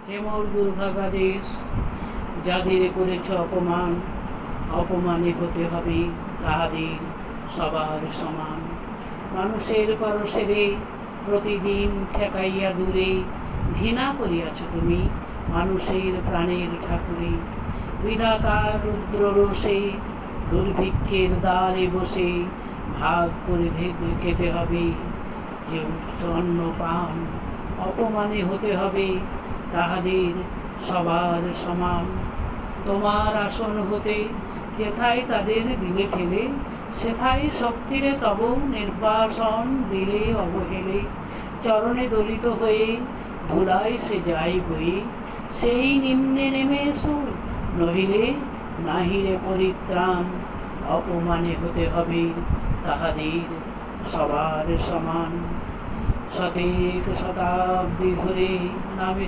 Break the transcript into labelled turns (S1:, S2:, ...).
S1: হে মোর দুর্ভাগা দেশ, যাদের করেছ অপমান, অপমানে হতে হবে তাহাদের সবার সমান। মানুষের পরশেরে প্রতিদিন ঠেকাইয়া দূরে, ঘৃণা করিয়াছ তুমি মানুষের প্রাণের ঠাকুরে। বিধাতার রুদ্র রোষে দুর্ভিক্ষের দ্বারে বসে, ভাগ করে খেতে হবে যে অন্ন পান, অপমানে হতে হবে তাহাদের সবার সমান। তোমার আসন হতে যেথায় তাদের দিলে ঠেলে, সেথায় শক্তিরে তব নির্বাসন দিলে অবহেলে। চরণে দলিত হয়ে ধুলায় সে যায় বয়ে, সেই নিম্নে নেমে এসো, নহিলে নাহিরে পরিত্রাণ। অপমানে হতে হবে তাহাদের সবার সমান। শতেক শতাব্দী ধরে নামে